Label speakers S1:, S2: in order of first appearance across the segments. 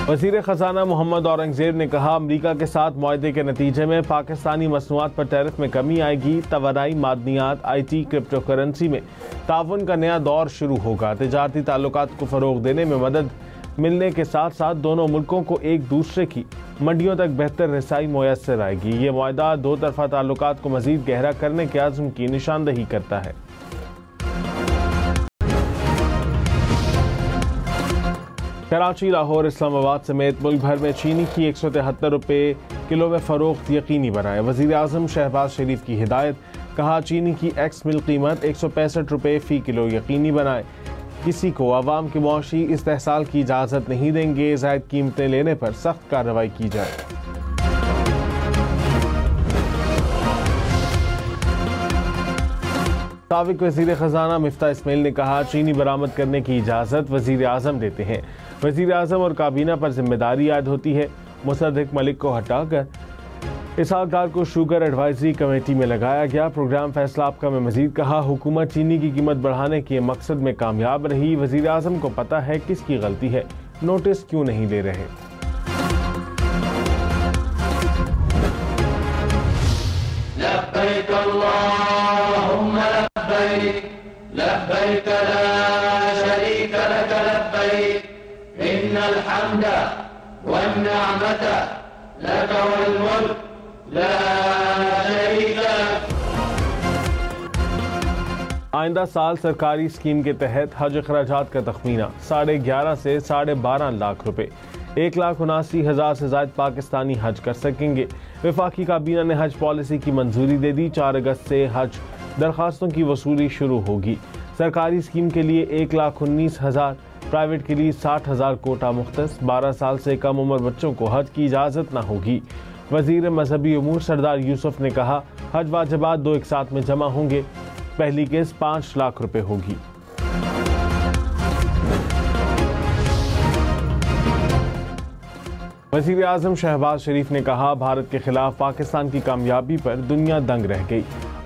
S1: वज़ीर ख़ज़ाना मोहम्मद औरंगज़ेब ने कहा, अमरीका के साथ मुआहदे के नतीजे में पाकिस्तानी मसनूआत पर टैरिफ में कमी आएगी। तवानाई, मादनियात, IT, क्रिप्टो करेंसी में ताउन का नया दौर शुरू होगा। तिजारती ताल्लुकात को फ़रोग़ देने में मदद मिलने के साथ साथ दोनों मुल्कों को एक दूसरे की मंडियों तक बेहतर रसाई मुयस्सर आएगी। ये मुआहदा दो तरफ़ा ताल्लुकात को मज़ीद गहरा करने के आज़म की निशानदही करता है। कराची, लाहौर, इस्लामाबाद समेत मुल्क भर में चीनी की 173 रुपये किलो में फ़रोख्त यकीनी बनाए। वज़ीर आज़म शहबाज शरीफ की हिदायत, कहा चीनी की एक्स मिल कीमत 165 रुपये फ़ी किलो यकीनी बनाए। किसी को अवाम के मुआशी इस्तेहसाल की इजाज़त नहीं देंगे। ज़ायद कीमतें लेने पर सख्त कार्रवाई की जाए। साबिक़ वज़ीर ख़ज़ाना मिफ्ता इस्माइल ने कहा, चीनी बरामद करने की इजाज़त वज़ीर आज़म देते हैं। वज़ीर आज़म और काबीना पर जिम्मेदारी आयद होती है। मुसद्दिक़ मलिक को हटाकर इसहाक़ डार को शुगर एडवाइजरी कमेटी में लगाया गया। प्रोग्राम फैसला आपका में मज़ीद कहा, हुकूमत चीनी की कीमत बढ़ाने के मकसद में कामयाब रही। वज़ीर आज़म को पता है किसकी गलती है, नोटिस क्यों नहीं ले रहे।
S2: लब्बैक अल्लाहुम्मा लब्बैक, लब्बैक ला शरीक लक लब्बैक, इन्नल हम्दा वन निअमत लक वल मुल्क ला शरीक लक।
S1: आइंदा साल सरकारी स्कीम के तहत हज अखराजात का तखमीना 11.5 से 12.5 लाख रुपए। 1,79,000 से ज़ायद पाकिस्तानी हज कर सकेंगे। वफाकी काबीना ने हज पॉलिसी की मंजूरी दे दी। 4 अगस्त से हज दरखास्तों की वसूली शुरू होगी। सरकारी स्कीम के लिए 1,19,000, प्राइवेट के लिए 60,000 कोटा मुख्तस। 12 साल से कम उम्र बच्चों को हज की इजाज़त न होगी। वज़ीर मजहबी उमूर सरदार यूसुफ ने कहा, हज वाजिबात 2 एक साथ में जमा होंगे। पहली किस्त 5 लाख रुपए होगी। वज़ीर आज़म शहबाज शरीफ ने कहा, भारत के खिलाफ पाकिस्तान की कामयाबी पर दुनिया दंग रह गई।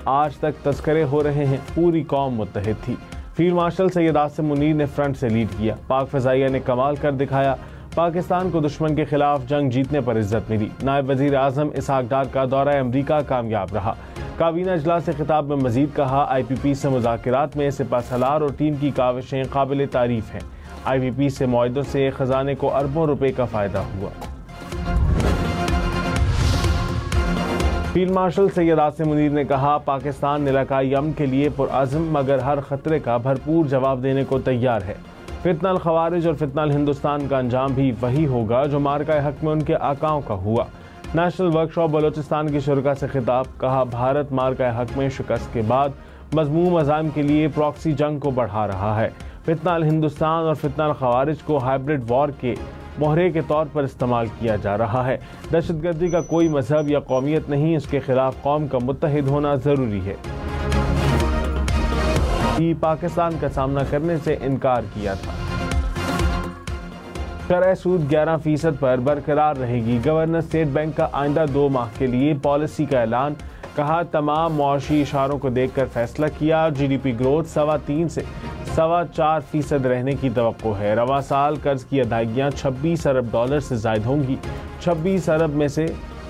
S1: आज तक तस्करे हो रहे हैं, पूरी कौम मुत्तहिद थी। फील्ड मार्शल सैयद आसिम मुनीर ने फ्रंट से लीड किया। पाक फ़ज़ाइया ने कमाल कर दिखाया। पाकिस्तान को दुश्मन के खिलाफ जंग जीतने पर इज्जत मिली। नायब वज़ीर आज़म इसहाक़ डार का दौरा अमरीका कामयाब रहा। काबीना इजलास से खिताब में मज़ीद कहा, IPP से मुज़ाकरात में सिपह सलार और टीम की काविशें काबिल तारीफ़ हैं। IPP से मुआहदों से ख़जाने को अरबों रुपए का फ़ायदा हुआ। फील्ड मार्शल सैयद आसिम मुनीर ने कहा, पाकिस्तान इलाकाई अमन के लिए पुरअज़्म मगर हर खतरे का भरपूर जवाब देने को तैयार है। फितनल खवारिज और फितनल हिंदुस्तान का अंजाम भी वही होगा जो मार्का हक में उनके आकाओं का हुआ। नेशनल वर्कशॉप बलोचिस्तान के शुरका से खिताब, कहा भारत मार्का हक में शिकस्त के बाद मज़मूम अज़ाइम के लिए प्रॉक्सी जंग को बढ़ा रहा है। फितनल हिंदुस्तान और फितनल खवारिज को हाइब्रिड वॉर के मोहरे के तौर पर इस्तेमाल किया जा रहा है। दहशतगर्दी का कोई मजहब या कौमियत नहीं, इसके खिलाफ कौम का मुत्तहिद होना जरूरी है। पाकिस्तान का सामना करने से इनकार किया था। शरह सूद 11% पर बरकरार रहेगी। गवर्नर स्टेट बैंक का आइंदा 2 माह के लिए पॉलिसी का ऐलान, कहा तमाम मुआशी इशारों को देखकर फैसला किया। GDP ग्रोथ 3.25 से 4.25% रहने की तवक्को है। रवा साल कर्ज की अदायगियाँ $26 अरब से जायद होंगी। 26 अरब में से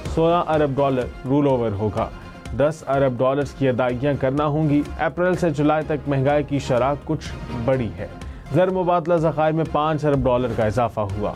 S1: $16 अरब रूल ओवर होगा। $10 अरब की अदायगियाँ करना होंगी। अप्रैल से जुलाई तक महंगाई की शरह कुछ बढ़ी है। ज़र मुबादला ज़खायर में $5 अरब का इजाफा हुआ।